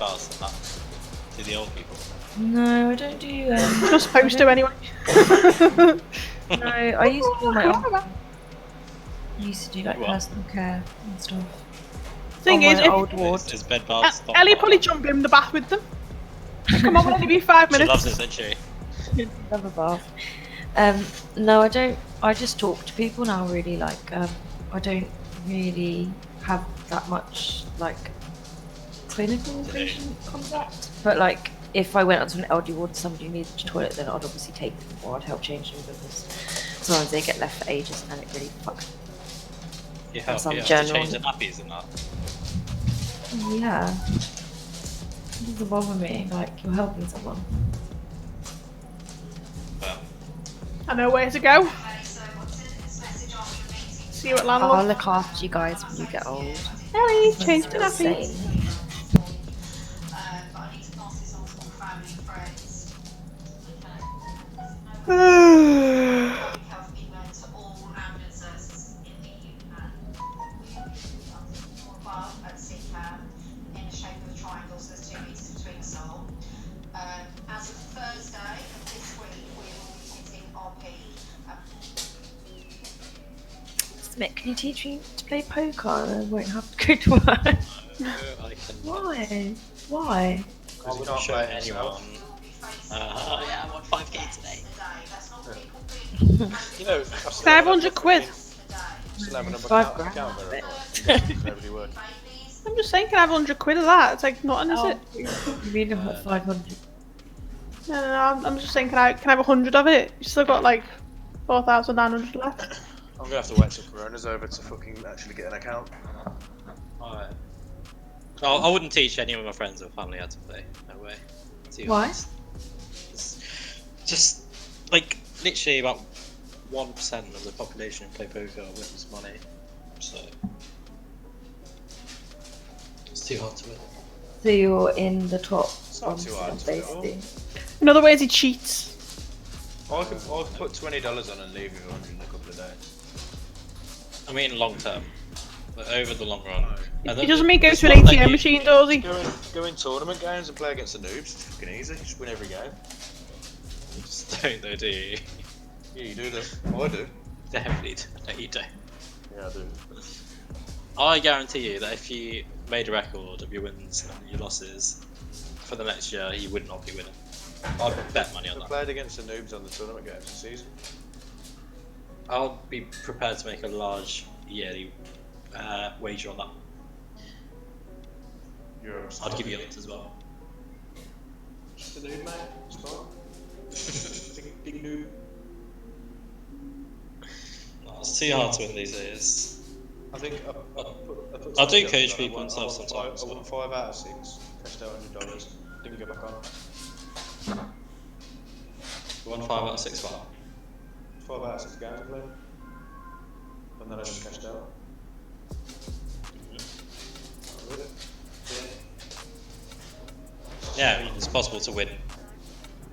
battles than that to the old people. No, I don't do. You're supposed to anyway. No, I used to do my own. I used to do like What? personal care and stuff. Thing On is, my old ward. Is bed baths stop Ellie that? probably jump in the bath with them. Come on, we'll only be 5 She minutes. loves it, doesn't she? Love a bath. No, I don't. I just talk to people now. Really, like, I don't really have that much like clinical patient contact. But like, if I went onto an LD ward and somebody needed a toilet, then I'd obviously take them or I'd help change them because sometimes they get left for ages and it really fucks. You have Some to general- change the nappies and that. Yeah, it doesn't bother me. Like, you're helping someone. But I know where to go. See you at I'll landlord. look after you guys when you get old. Ellie, change Still my nappy. sane. As of Thursday of this week, we will be hitting our peak. Mick, can you teach me to play poker and I won't have to go to work? I can. Why? Why? I wouldn't show anyone. Yeah, I won 5k today. You know, Can I have 100 quid? Still having a $5 account grand. verified. Nobody working. I'm just saying, can I have 100 quid of that? It's like nothing, is it? You mean about 500? No, I'm just saying, can I have 100 of it? You still got like 4,900 left. I'm gonna have to wait till Corona's over to fucking actually get an account. Alright. I wouldn't teach any of my friends or family how to play. No way. Too Why? hard. Just like literally about 1% of the population play poker wins money. So it's too hard to win. So you're in the top not too hard to win. basically. Another way is he cheats. I could put $20 on and leave you 100 in a couple of days. I mean long term, but over the long run. He doesn't mean go to an ATM machine, does he? Go in tournament games and play against the noobs. It's fucking easy. Just win every game. You just don't though, do you? Yeah, you do though. Oh, I do. Definitely no, you don't. Yeah, I do. I guarantee you that if you made a record of your wins and your losses for the next year, you would not be winning. I'd bet money on I that. played against the noobs on the tournament games this season. I'll be prepared to make a large yearly wager on that. I'd give you odds as well. Just a noob, mate. It's fine. Big noob. No, it's too hard to win these days. I think I do coach people and stuff sometimes. I won 5 out of 6. Cashed out $100. Didn't go back on. You won 5 out of 6 what? 5 out of 6 games I played. And then I just cashed out. Yeah, I mean, it's possible to win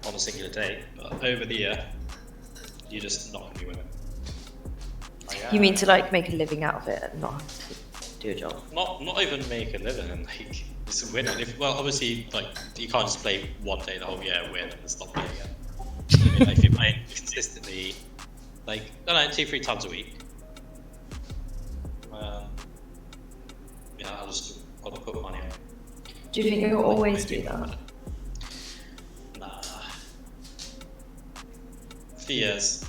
on a singular day, but over the year, you're just not going to be winning. You mean to like make a living out of it and not have to do a job? Not even make a living and like just win it. Well, obviously, like you can't just play one day the whole year, win, and then stop playing again. I mean, like, if you're playing consistently, like I don't know, 2-3 times a week. Yeah, I'll put money on. Do you think you'll always do that? Nah. A few years.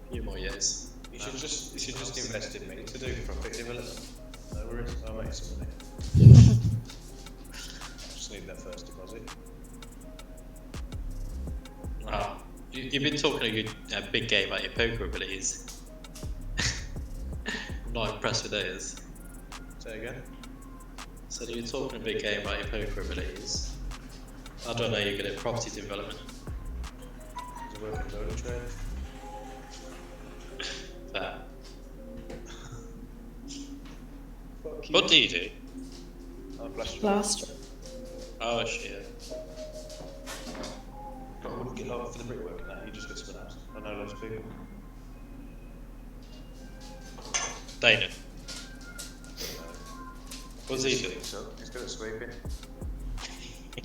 A few more years. You should just invest in me to do profit development. No worries, I'll make some money. Just need that first deposit. Wow. You've been talking a big game about your poker abilities. I'm not impressed with those. Say again? So you're talking a big game about your poker abilities. I don't know, you're good at property development. Does it work in building trade? Fair. What do you do? I'm Plaster. Oh shit. I wouldn't get low for the brickwork and that, you just get spun out. I know loads of people. Dana. What's he do? So, he's good at sweeping.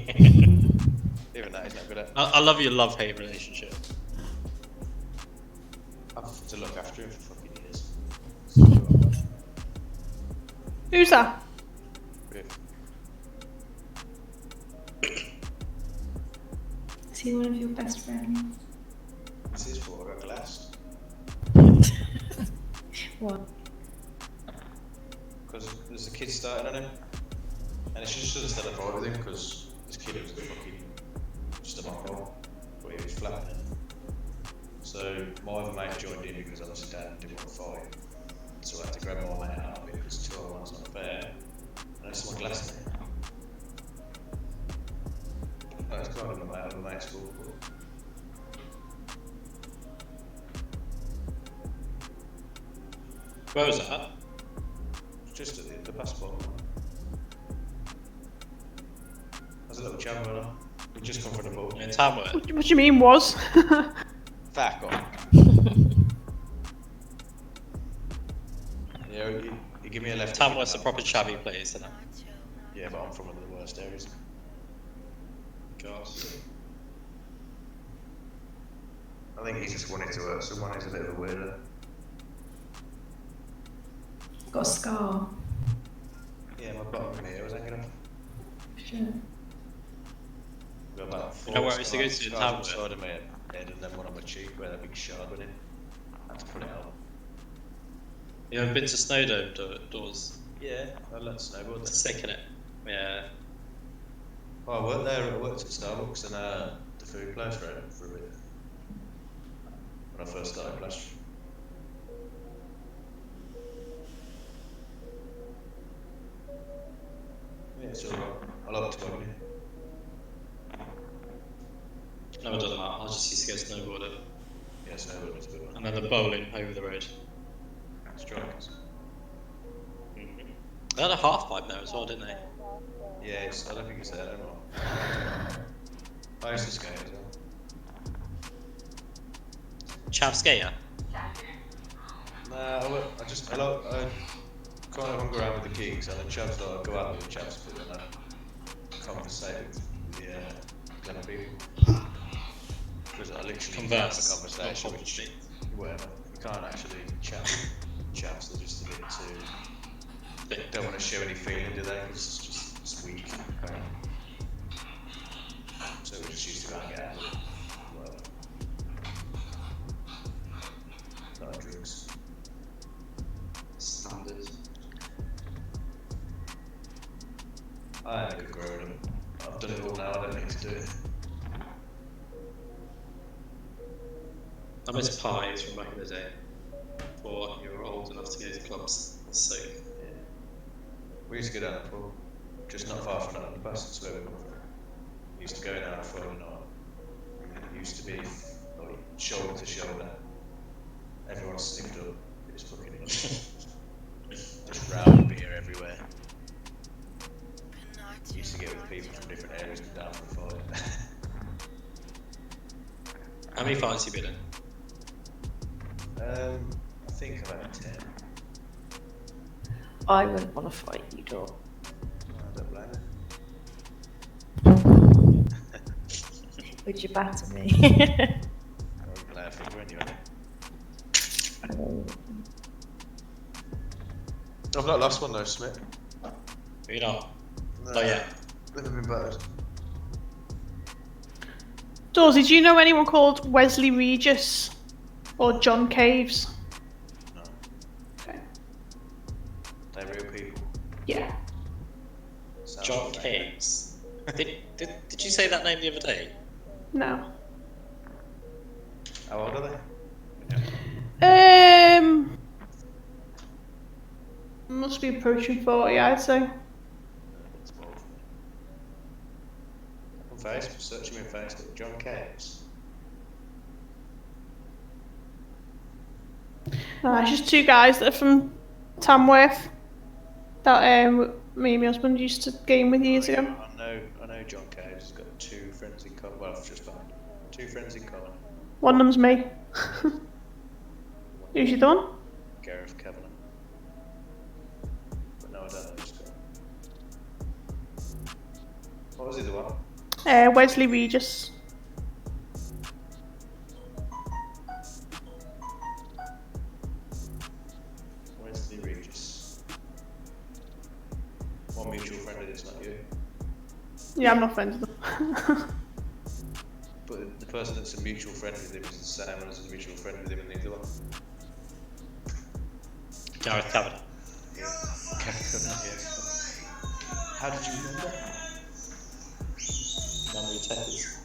Even that he's not good at. I love your love-hate relationship. I've had to look after him for fucking years. Who's that? Riff. Is he one of your best friends? This is for a glass. What? Because there's a kid starting on him. And it's just sort of still a fight with him because this kid was a fucking just a mongrel. But he was flapping it. So my other mate joined in because obviously Dad didn't want to fight. So I had to grab my mate out of it because 2-on-1's not fair. And it's my glass mate. Oh, it's kind of my other mate's fault. Where was that? Just at the passport. There's a little chap runner. We just come from the ball. In Tamworth. What do you mean was? Fuck off. Yeah, you give me a left. Tamworth's a proper shabby place, isn't it? Yeah, but I'm from one of the worst areas. God. I think he just wanted to hurt someone who's a bit of a weirdo. Got a scar. Yeah, my bottom of my ear was hanging off. Sure. Got about 4 know where I used to go to in scars on the Tamworth? side of my head and then one on my cheek where that big shard went in. I had to pull it out. You ever been to Snowdome doors? Yeah, I learned snowboard It's then. sick, innit? Yeah. Oh, I worked there, I worked at Starbucks and the food place for a bit. When I first started plastering. Yeah, it's alright. I like to go in. Never done that. I just used to go snowboarding. Yeah, snowboard was a good one. And then the bowling over the road. Strikers. They had a half pipe there as well, didn't they? Yeah, I don't think it's there anymore. I used to skate as well. Chav skater? Nah, I kind of hung around with the geeks and the chaps that I go out with the chaps but then I conversate with the clever people. Because I literally Converse. have a conversation Not which, conversate. whatever, you can't actually chat with chaps, they're just a bit too, they don't want to show any feeling, do they? Because it's weak. So we just used to go and get out with it. Whatever. Not drugs. Standard. I had a good growing up. I've done it all now, I don't need to do it. I miss parties from back in the day. Before you were old enough to go to clubs. So, Yeah. We used to go down the pub, just not far from the bus, that's where we come from. We used to go down on Friday night. It used to be like shoulder to shoulder. Everyone sniffed up. It was fucking just round beer everywhere. Used to get with people from different areas come down for a fight. how many fights have you been in? I think about 10. I wouldn't want to fight you, dog. I don't blame it. Would you batter me? I wouldn't play a finger anyway. I've not lost one though, Smith. You're not? No, Not yet. Never been battered. Dorsey, do you know anyone called Wesley Regis or John Caves? No. Okay. They're real people. Yeah. Sounds John like Caves. Did you say that name the other day? No. How old are they? Must be approaching 40, I'd say. It's more for me. On Facebook, search him in Facebook. John Caves. No, it's just two guys that are from Tamworth that me and my husband used to game with years ago. I know John Caves has got 2 friends in common. Well, I've just found 2 friends in common. One of them's me. Who's the other one? Gareth Kavanagh. But no, I don't know this guy. What was the other one? Wesley Regis. Wesley Regis. One mutual friend of this, not you. Yeah, I'm not friends with them. But the person that's a mutual friend with him is the same as a mutual friend with him in the other one. Gareth Cavanagh. Yeah. How did you know that? Memory takers.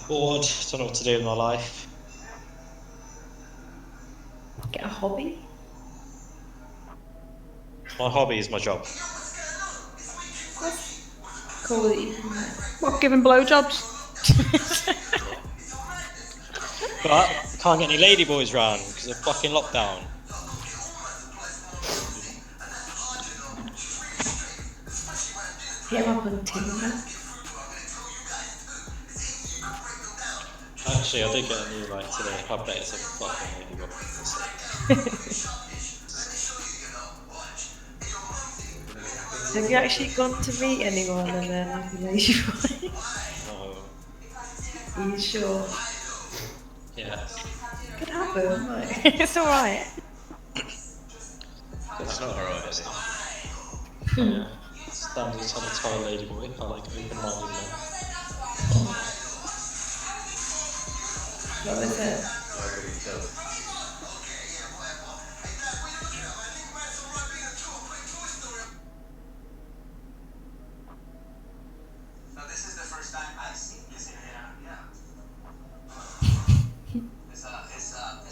Bored, don't know what to do in my life. Get a hobby. My hobby is my job. Cool that you can. What, giving blowjobs? But can't get any ladyboys round because of fucking lockdown. Hit him up on Tinder. Actually, I did get a new like today. I bet it's a fucking ladybug. Have you actually gone to meet anyone and then like a ladyboy? No. Are you sure? Yes. Could happen. Like, it's alright. That's not alright, is it? Yeah. Standards on a tall ladyboy. I like open-minded men. What was it? I couldn't tell. So this is the first time I've seen this area. Yeah. It's an understanding.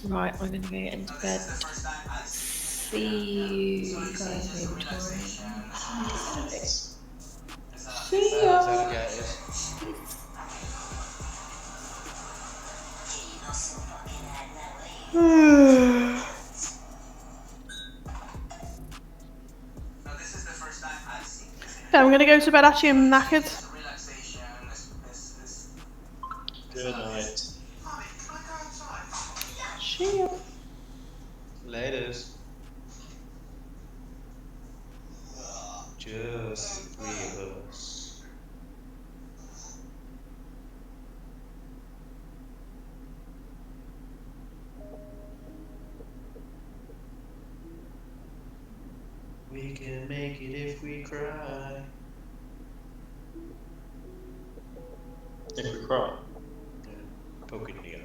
Right, I'm gonna go get into bed. The first time I've seen See you guys maybe tomorrow. See ya. Alligators. So this is the first time I've seen this area. Yeah, I'm gonna go to bed actually, I'm knackered. Relaxation. This. Good night. See ya. Laters. Just the three of us. We can make it if we cry. If we cry. Yeah. Poking the eye.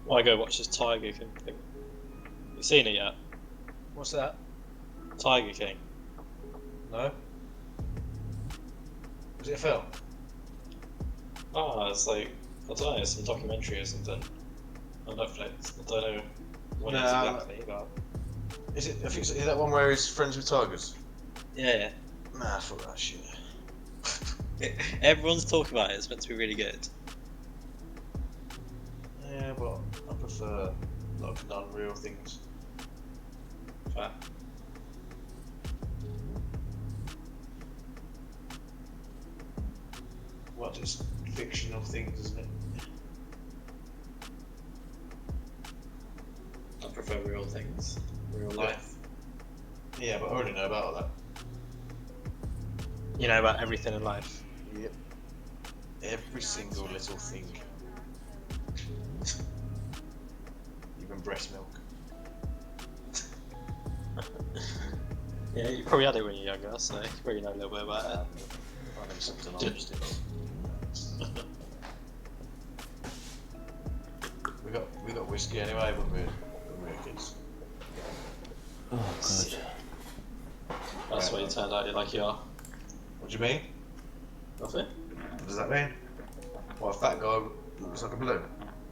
Why go watch this tiger thing? You seen it yet? What's that? Tiger King. No? Was it a film? Oh, it's like, I don't know, some documentary or something on Netflix. I don't know what it is No. exactly, but Is it? I think is that one where he's friends with tigers? yeah. Nah, I thought that shit. Everyone's talking about it. It's meant to be really good. Yeah, but I prefer like non-real things. Fair. What is fictional things, isn't it? I prefer real things, real life. Yeah, but I already know about all that. You know about everything in life. Yep. Every single little thing. Even breast milk. Yeah, you probably had it when you were younger, so you probably know a little bit about it. I never sucked an orange stick. We got whiskey anyway when we were kids. Oh god. That's why you turned out like you are. What do you mean? Nothing. What does that mean? What, a fat guy looks like a balloon?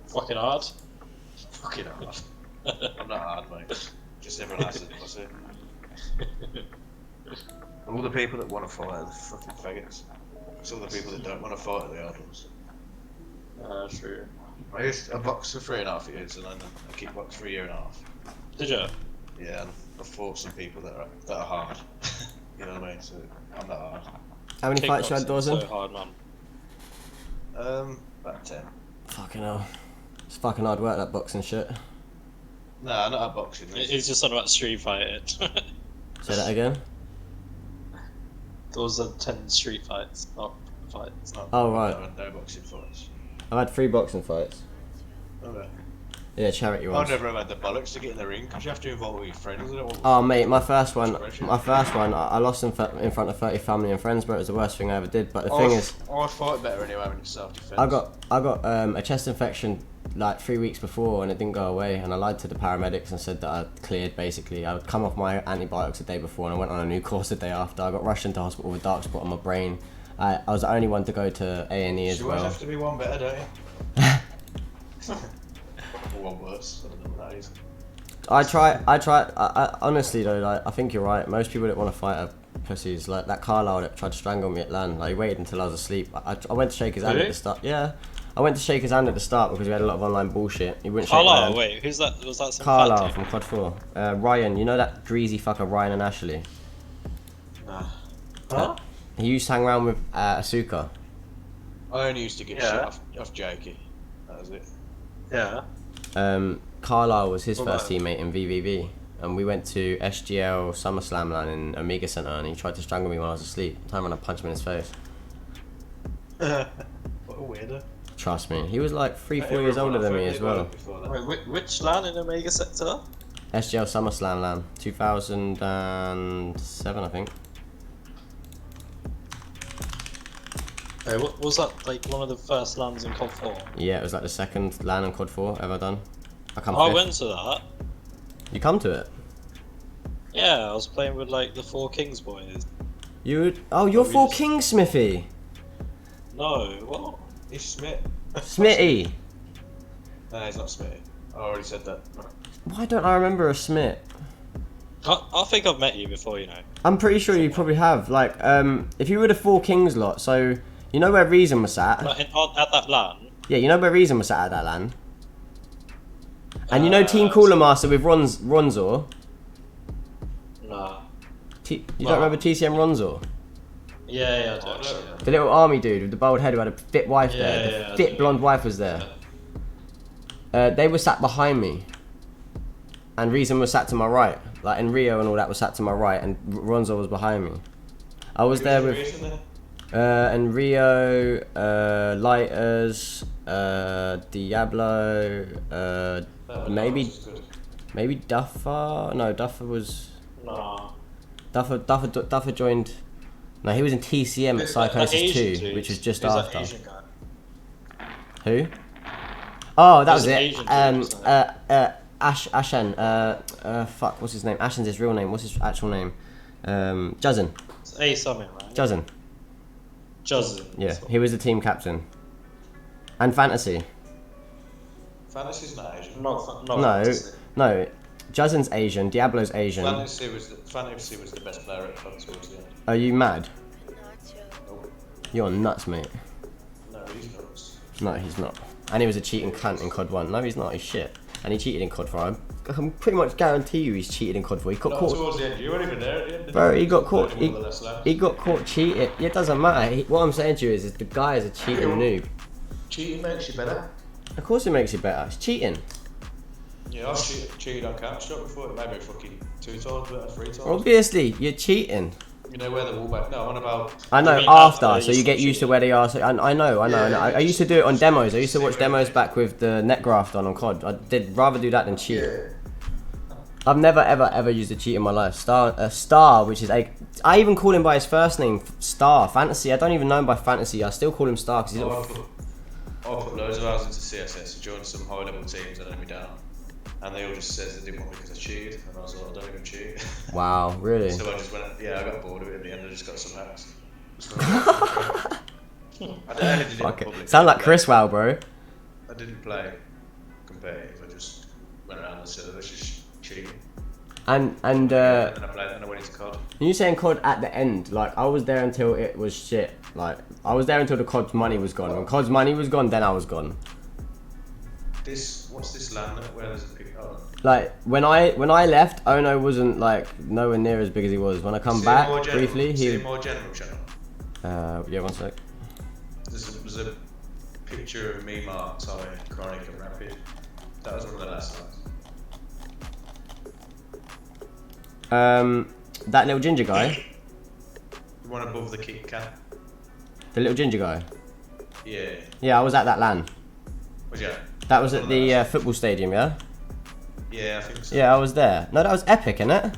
Fucking hard. Fucking hard. I'm not hard, mate. Just everyone else is pussy. All the people that want to fight are the fucking faggots. It's all the people that don't want to fight are the hard ones. True. I boxed for 3.5 years and then I kickboxed for 1.5 years. Did you? Yeah, and I fought some people that are hard. You know what I mean? So I'm not hard. How many fights you had, Kickboxing's Dawson? so hard, man. About 10. Fucking hell. It's fucking hard work, that boxing shit. Nah, not at boxing. It's just something about street fighting. Say that again? Those are 10 street fights, not fights. Not, Oh, right. No boxing fights. I've had 3 boxing fights. Okay. Yeah, charity I've ones. never had the bollocks to get in the ring because you have to involve all your friends. I don't want Oh mate, my first one, I lost in front of 30 family and friends, but it was the worst thing I ever did. But the thing is, I fight better anyway when it's self-defense. I got a chest infection like 3 weeks before and it didn't go away, and I lied to the paramedics and said that I cleared. Basically, I would come off my antibiotics the day before and I went on a new course the day after. I got rushed into hospital with a dark spot on my brain. I was the only one to go to A&E as You always well. have to be one better, don't you? Or one worse. I don't know what that is. I honestly though, like, I think you're right. Most people that want to fight are pussies. Like that Carlisle that tried to strangle me at LAN. Like he waited until I was asleep. I went to shake his hand at the start. Yeah, I went to shake his hand at the start because we had a lot of online bullshit. He wouldn't shake my Carlisle, hand. wait, who's that? Was that some Carlisle fat from COD 4. Ryan, you know that greasy fucker Ryan and Ashley? Nah. Huh? He used to hang around with Asuka. I only used to get shit off Jakey. That was it. Yeah. Carlisle was his What first about teammate in VVV, and we went to SGL SummerSlam LAN in Amiga Center, and he tried to strangle me when I was asleep. Time when I punched him in his face. What a weirdo. Trust me, he was like 3-4 years older than me as well. Wait, which LAN in Omega Sector? SGL SummerSlam LAN, 2007 I think. Wait, what was that, like one of the first LANs in COD 4? Yeah, it was like the second LAN in COD 4 ever done. I come I fifth. went to that. You come to it? Yeah, I was playing with like the 4 Kings boys. You would... Oh, you're we 4 just- Kings, Smithy! No, what? It's Smith. Smitty! No, he's not Smith. I already said that. Why don't I remember a Smith? I think I've met you before, you know. I'm pretty sure you probably have. Like, if you were the 4 Kings lot, so... You know where Reason was at? Like at that LAN. Yeah, you know where Reason was at that LAN? And you know Team Cooler Master with Ronzor? Nah. You don't remember TCM Ronzor? Yeah, I do actually. Yeah. The little army dude with the bald head who had a fit wife Yeah, there. yeah, The I fit do. blonde wife was there. They were sat behind me. And Reason was sat to my right. Like, and Rio and all that was sat to my right, and Ronzor was behind me. I was there with... and Rio, Lighters, Diablo, maybe Duffer. No, Duffer was Nah. Duffer joined. No, he was in TCM at Psychosis 2, which was just after. Asian guy. Who? Oh, that was There's an it. Asian dude, wasn't Ashen. Fuck. What's his name? Ashen's his real name. What's his actual name? Juzzin. It's A something, right? Juzzin. Juzzin. Yeah, he was the team captain. And fantasy. Fantasy's not Asian. Not No, fantasy. no. Juzzin's Asian. Diablo's Asian. Fantasy was the best player at COD towards the end. Are you mad? Nope. You're nuts, mate. No, he's not. No, he's not. And he was a cheating cunt in COD 1. No, he's not. He's shit. And he cheated in COD 4. I can pretty much guarantee you he's cheated in COD 4. He got Not caught. towards the end. You weren't even there at the end. Bro, he got caught. Only one of the last laps. He got caught cheating. It doesn't matter. What I'm saying to you is the guy is a cheating noob. Cheating makes you better. Of course it makes you better. It's cheating. Yeah, I've cheated on CounterStrike before. Maybe fucking 2 times better, 3 times. Obviously, you're cheating. You know where the wallback? No, I'm on about. I know, You mean after, after so you you get stop used to cheating? where they are. So I know. Yeah, I used to do it on demos. I used to watch demos back with the net graft on COD. I did rather do that than cheat. Yeah. I've never ever used a cheat in my life. Star, which is a. I even call him by his first name, Star. Fantasy. I don't even know him by Fantasy. I still call him Star because he's I little. put loads of hours into CSS and joined some high level teams and let me down. And they all just said they didn't want me because I cheated. And I was like, I don't even cheat. Wow, really? So I just went, yeah, I got bored of it in the end. I just got some hacks. I did it in Fuck it. public. Sound like Chris Wow, bro. I didn't play competitive. I just went around the servers just cheating. And And then I played and I went into COD. you saying COD at the end? Like I was there until it was shit. Like I was there until the COD's money was gone. When COD's money was gone, then I was gone. What's this land where there's a pig? Oh. Like when I left, Ono wasn't like nowhere near as big as he was. When I come back briefly, See he. more general channel. Yeah, one sec. There's a picture of me, Mark, Tommy, Chronic, and Rapid. That was one of the last ones. That little ginger guy, The one above the Kit Kat. the little ginger guy. Yeah. Yeah, I was at that LAN. Was that? That was at the football stadium, yeah. Yeah, I think so. Yeah, I was there. No, that was Epic, innit?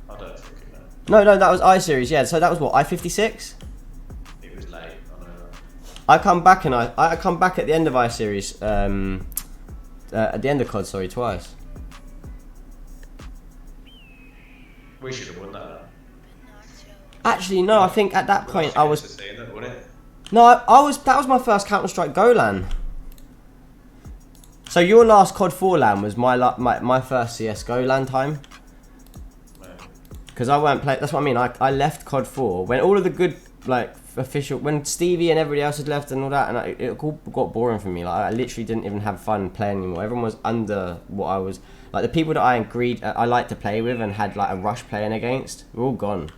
I don't fucking know. No, that was iSeries. Yeah, so that was what I-56. It was late. I know. I come back and I come back at the end of iSeries. At the end of COD, sorry, twice. We should have won that. Actually, no. I think at that point I was. That, wasn't it? No, I was. That was my first CounterStrike Go LAN. So your last COD 4 LAN was my first CS:GO LAN time. Because I weren't playing. That's what I mean. I left COD 4 when all of the good like official when Stevie and everybody else had left and all that, and it all got boring for me. Like I literally didn't even have fun playing anymore. Everyone was under what I was. Like the people that I liked to play with and had like a rush playing against were all gone.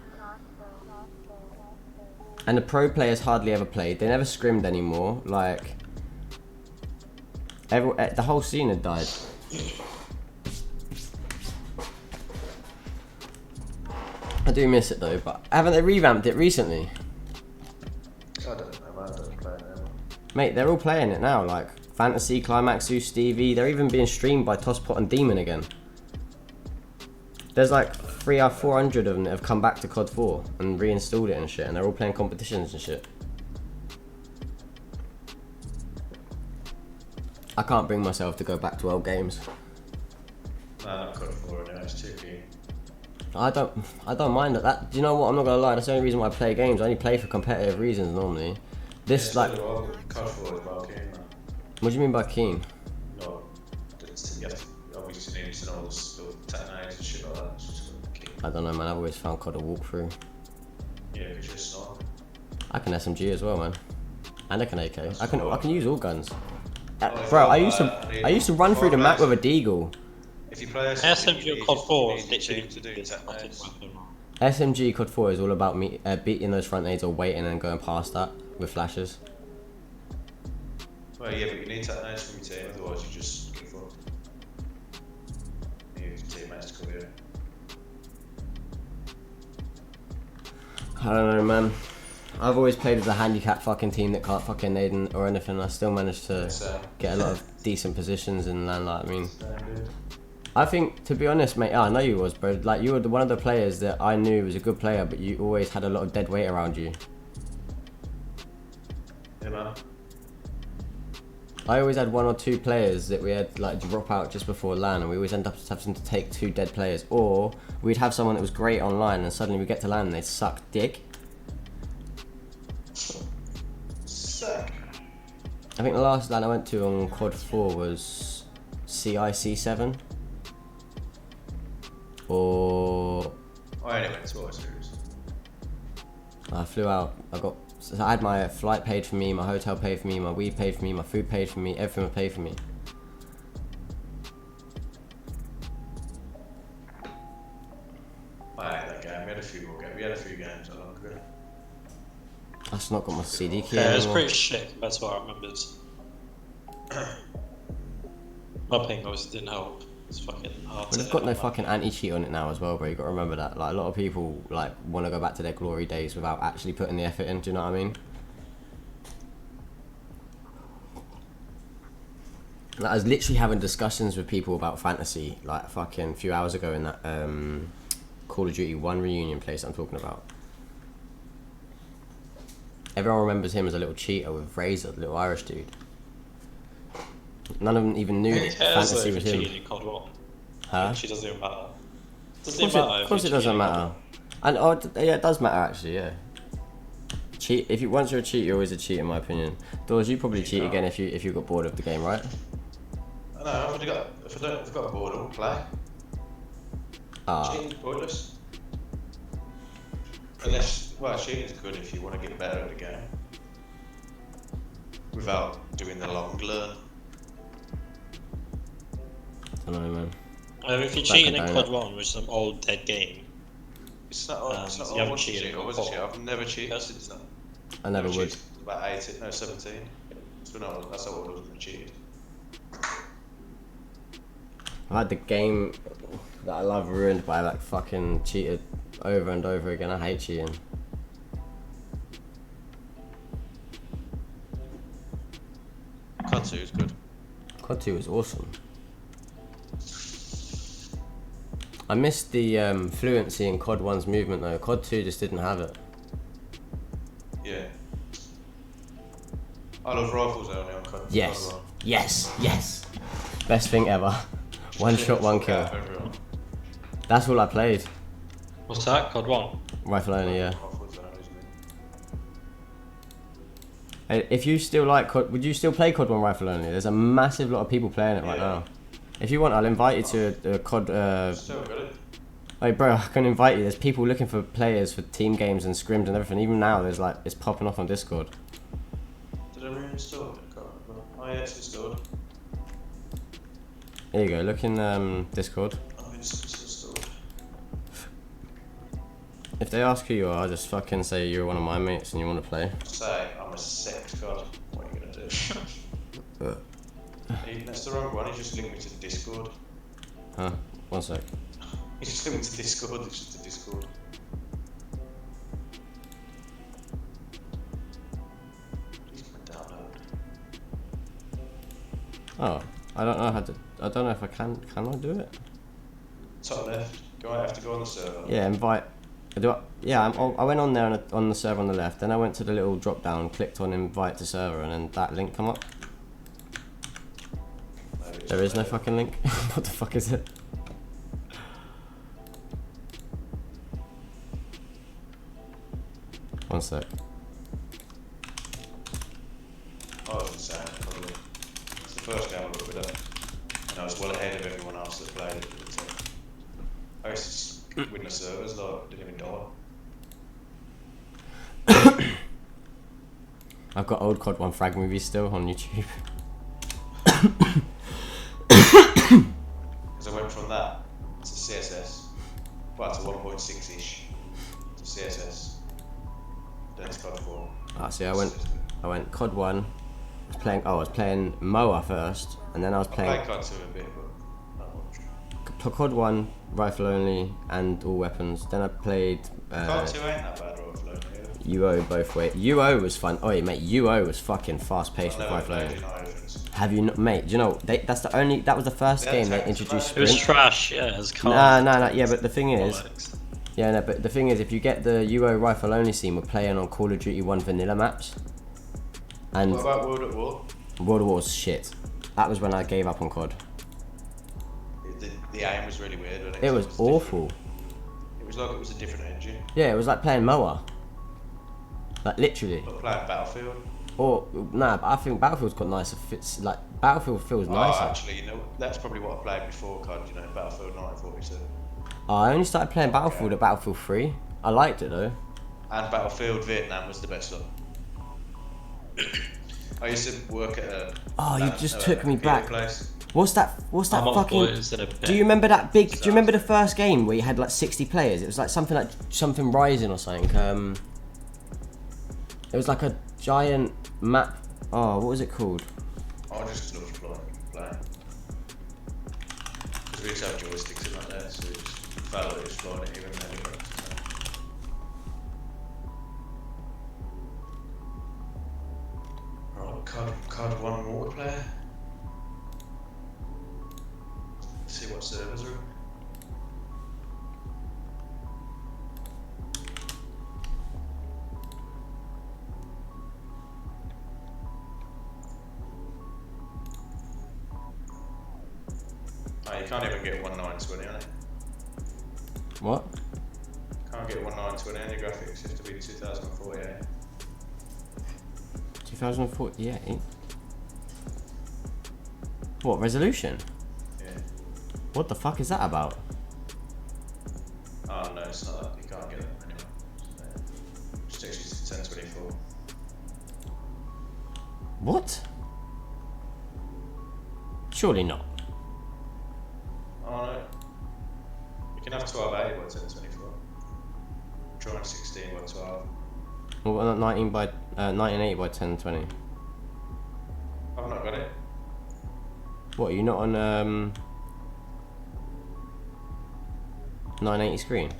And the pro players hardly ever played. They never scrimmed anymore. Like the whole scene had died. I do miss it though, but haven't they revamped it recently? I don't know, man. I don't play it anymore. Mate, they're all playing it now. Like Fantasy, Climaxu, Stevie. They're even being streamed by Tosspot and Demon again. There's like 300 or 400 of them that have come back to COD 4 and reinstalled it and shit, and they're all playing competitions and shit. I can't bring myself to go back to old games. Nah, not COD 4 now. It's too keen. I don't mind that. Do you know what? I'm not gonna lie. That's the only reason why I play games. I only play for competitive reasons normally. This like, COD 4 is about keen, man. what do you mean by keen? No, you have to obviously need to know all the techniques and shit like that. It's just keen. I don't know, man. I've always found COD a walkthrough. Yeah, because you're smart. I can SMG as well, man, and I can AK. I can use all guns. Oh, Bro, I used to run through the map with a deagle. If you play SMG or COD 4 is you literally need to do techniques. SMG COD 4 is all about me beating those front aids or waiting and going past that with flashes. Well, yeah, but you need techniques from your team, otherwise you just get fucked. You need your teammates to come here. I don't know, man. I've always played with a handicap fucking team that can't fucking nade or anything. I still managed to get a lot of decent positions in LAN. Like, I mean, I think, to be honest, mate, I know you was, bro. Like, you were one of the players that I knew was a good player, but you always had a lot of dead weight around you. Yeah, man. I always had 1 or 2 players that we had like drop out just before LAN, and we always end up having to take 2 dead players, or we'd have someone that was great online, and suddenly we get to LAN and they suck dick. Sick. I think the last LAN I went to on Quad 4 was CIC7, or I only went to World Series. I flew out. So I had my flight paid for me, my hotel paid for me, my weed paid for me, my food paid for me, everything was paid for me. I hate that game. We had a few more games. We had a few games not long ago. That's not got my CD key Yeah, it was anymore. pretty shit compared to what I remembered. My ping obviously didn't help. It's fucking hard But to it's got no hit. fucking anti-cheat on it now as well, bro. You got to remember that. Like, a lot of people like want to go back to their glory days without actually putting the effort in. Do you know what I mean? Like, I was literally having discussions with people about fantasy like fucking a few hours ago in that Call of Duty 1 reunion place I'm talking about. Everyone remembers him as a little cheater with Razor, the little Irish dude. None of them even knew that fantasy was him. In COD 1. Huh? She doesn't even matter. Of course it doesn't matter. And yeah, it does matter actually. Yeah. Cheat. If you once you're a cheat, you're always a cheat in my opinion. Doors, you probably cheat again if you got bored of the game, right? I know. If I've got bored, I'll play. Ah. Cheating's pointless. Unless, well, cheating's good if you want to get better at the game. Without doing the long learn. I don't know, man. If you're Back cheating and in down COD 1, which is some old dead game, It's not, it's not you I haven't want to cheated cheat. I in wasn't COD 4. cheating. I've never cheated since then. I never would. cheated. About 18, no 17. So no, that's how old I was when I cheated. I had the game that I love ruined by like fucking cheated over and over again. I hate cheating. COD 2 is good. COD 2 was awesome. I missed the fluency in COD 1's movement though. COD 2 just didn't have it. Yeah. I love rifles only on COD. Yes. COD 1. Yes. Yes. Best thing ever. One shot, one kill. Yeah, everyone. That's all I played. What's that? COD 1? Rifle only, yeah. Rifles only, isn't it? Hey, if you still like COD, would you still play COD 1 rifle only? There's a massive lot of people playing it right Yeah. now. If you want, I'll invite you to a COD. Still got it. Hey, bro, I can invite you. There's people looking for players for team games and scrims and everything. Even now, there's like it's popping off on Discord. Did I reinstall it? I can't remember. Oh yeah, it's installed. Here you go. Look in Discord. Oh, it's installed. If they ask who you are, just fucking say you're one of my mates and you want to play. Say, I'm a sex god. What are you gonna do? That's the wrong one. He just linked me to Discord. Huh? One sec. He just linked me to Discord. It's just a Discord. Please download. Oh, I don't know how to. I don't know if I can. Can I do it? Top left. I have to go on the server. Yeah, invite. I went on there on the server on the left. Then I went to the little drop down, clicked on invite to server, and then that link come up. Maybe There is no it's fucking link. What the fuck is it? One sec. Oh, it's insane, probably. It's the first game I looked at it. And I was well ahead of everyone else that played it. But, I used to win the servers, like, didn't even die. I've got old COD 1 frag movies still on YouTube. Because I went from that to CSS, well, to 1.6-ish, to CSS, then to COD 4. Ah, see, I went COD 1. I was playing MOA first, and then I was I playing played COD 2 a bit, but not much. COD 1 rifle only and all weapons. Then I played COD 2 ain't that bad rifle only, either. UO both ways. UO was fun. Oh, mate, UO was fucking fast paced with I've never rifle played only. in Irons. Have you not, mate? Do you know that was the first They game had they introduced It was sprint. trash, yeah, it was cold. Nah. Yeah, but the thing is, Bollocks. but the thing is, if you get the UO rifle only scene, we're playing on Call of Duty 1 vanilla maps, and What about World at War? World of War's shit. That was when I gave up on COD. The aim was really weird. Wasn't it? It was awful. It was like it was a different engine. Yeah, it was like playing MOA. Like literally. Like playing Battlefield. Or nah, but I think Battlefield's got nicer fits. Like Battlefield feels nicer. Oh, actually, you know, that's probably what I played before COD. You know, Battlefield 1942. Oh, I only started playing Battlefield at Battlefield 3. I liked it though. And Battlefield Vietnam was the best one. I used to work at a. Oh, you just took me back. Place. What's that I'm up for it fucking? instead of Do you remember that big? Do you remember the first game where you had like 60 players? It was like something Rising or something. It was like a giant map. Oh, what was it called? I just loved playing. Because we used to have joysticks in like that, so we just felt like it was flying at you and then Right, COD 1 multiplayer. See what servers are in. Oh, you can't even get 1920 on it. What? Can't get 1920 on your graphics, you have to be 2048. 2048. What resolution? Yeah. What the fuck is that about? Oh no, it's not that. You can't get that anyway. Just takes you to 1024. What? Surely not. Oh no. You can have 1280 by 1024. Try 16 by 12. Well, 1980 by 1020. I've not got it. What? Are you not on 980 screen?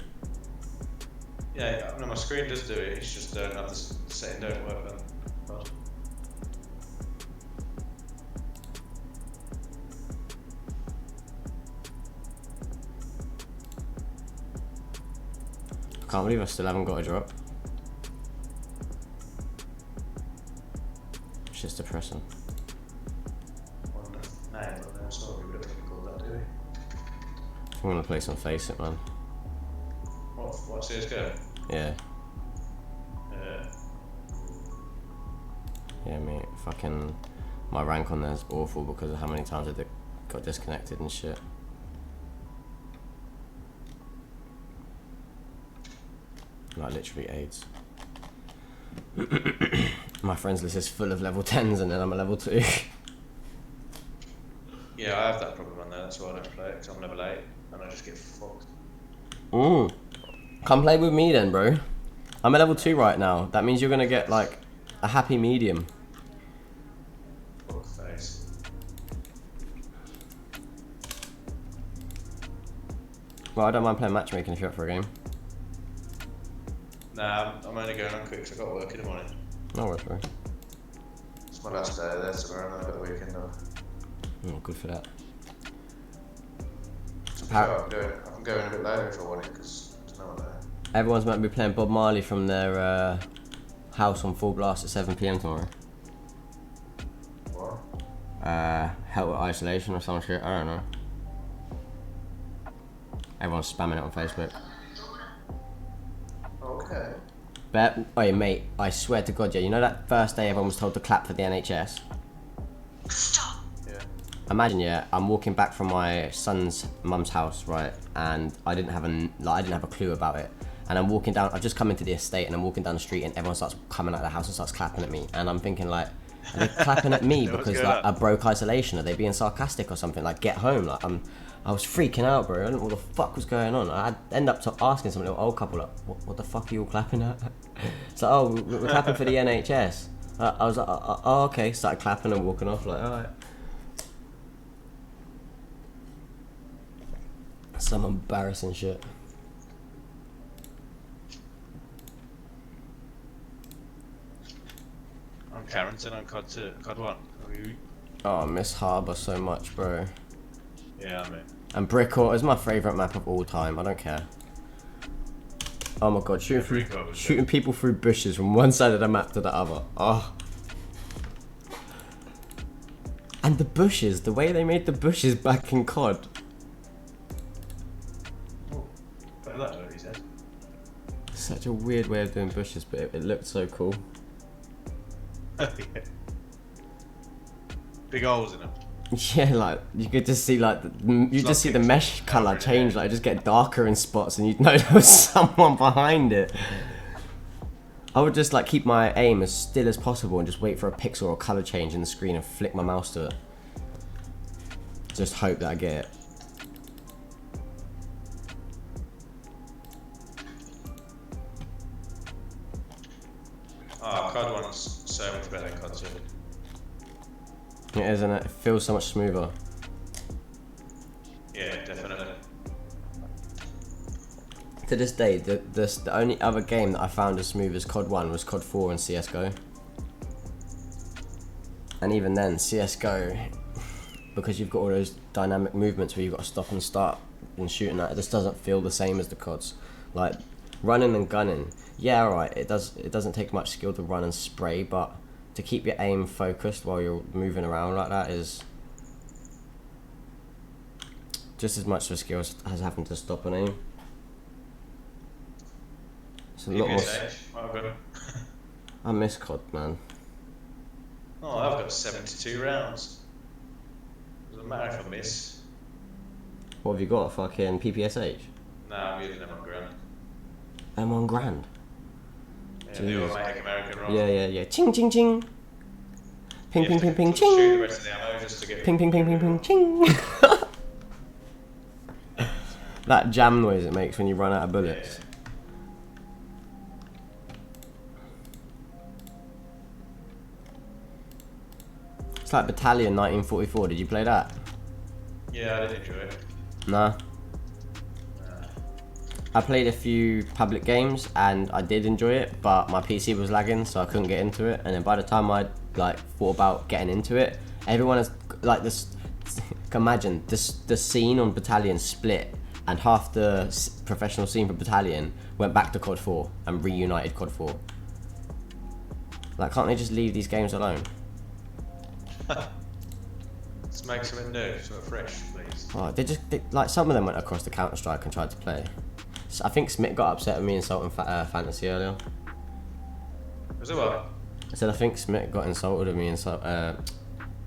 Yeah, no, my screen does do it. It's just not the setting don't work then. But I can't believe I still haven't got a drop. It's just depressing. no, sorry, we don't really call that, do we? I'm gonna play some Face It, man. What CSGO? Yeah. Yeah. Yeah, mate. Fucking. My rank on there is awful because of how many times I got disconnected and shit. Like literally AIDS. My friends list is full of level 10s and then I'm a level 2. Yeah, I have that problem on there, that's why I don't play it, because I'm level 8 and I just get fucked. Come play with me then, bro. I'm a level 2 right now. That means you're gonna get like a happy medium. Fuck face. Well, I don't mind playing matchmaking if you're up for a game. Nah, I'm only going on quick because I've got work in the morning. No worries, bro. It's my last day there tomorrow and I've got the weekend off. Oh, good for that. So I can go in a bit later if I want it because there's no one there. Everyone's meant to be playing Bob Marley from their house on full blast at 7 PM tomorrow. What? Help with isolation or some shit, I don't know. Everyone's spamming it on Facebook. Okay. But, hey mate, I swear to God, yeah, you know that first day everyone was told to clap for the NHS? Yeah. Imagine, yeah, I'm walking back from my son's mum's house, right, and I didn't have a clue about it. And I'm walking down, I've just come into the estate and I'm walking down the street and everyone starts coming out of the house and starts clapping at me. And I'm thinking like, are they clapping at me because like I broke isolation? Are they being sarcastic or something? Like, get home, like I was freaking out, bro. I didn't know what the fuck was going on. I end up asking some little old couple, like, what the fuck are you all clapping at? It's like, oh, we're clapping for the NHS. I was like, oh, okay. Started clapping and walking off, like, alright. Some embarrassing shit. I'm Carrington on COD 1. Oh, I miss Harbour so much, bro. Yeah, mate. And Brickwater is my favourite map of all time. I don't care. Oh my god, shooting people through bushes from one side of the map to the other. Oh. And the bushes, the way they made the bushes back in COD. Oh, better that than he said. Such a weird way of doing bushes, but it looked so cool. Yeah. Big holes in them. Yeah, like you could just see like you just see the mesh color change, like just get darker in spots, and you'd know there was someone behind it. I would just like keep my aim as still as possible and just wait for a pixel or color change in the screen and flick my mouse to it. Just hope that I get it. Oh, COD 1's so much better than COD 2. It is, isn't it? It feels so much smoother. Yeah, definitely. To this day, the only other game that I found as smooth as COD 1 was COD 4 and CSGO. And even then, CSGO, because you've got all those dynamic movements where you've got to stop and start and shooting at, it just doesn't feel the same as the CODs. Like, running and gunning, yeah, alright, it doesn't take much skill to run and spray, but to keep your aim focused while you're moving around like that is just as much of a skill as having to stop and aim. It's a lot more. Well, good. I miss COD, man. Oh, I've got 72 rounds. Doesn't matter if I miss. What have you got? Fucking PPSH? Nah, I'm using them on ground. M1 grand. Yeah, the automatic American rifle. Yeah. Ching, ching, ching. Ping, You ping, have ping, to ping, shoot the ching. rest of the ammo just to get Ping, ping, ping, ping, ping, ching. That jam noise it makes when you run out of bullets. It's like Battalion 1944. Did you play that? Yeah, I did enjoy it. Nah. I played a few public games and I did enjoy it, but my PC was lagging, so I couldn't get into it. And then by the time I like thought about getting into it, everyone is like this. Imagine this: the scene on Battalion split, and half the professional scene for Battalion went back to COD 4 and reunited COD 4. Like, can't they just leave these games alone? Let's make something new, something fresh, please. Oh, like some of them went across to CounterStrike and tried to play. I think Smith got upset with me insulting Fantasy earlier. Was it what? I said I think Smith got insulted with me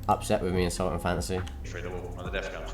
upset with me insulting Fantasy. Through the wall on the death gun.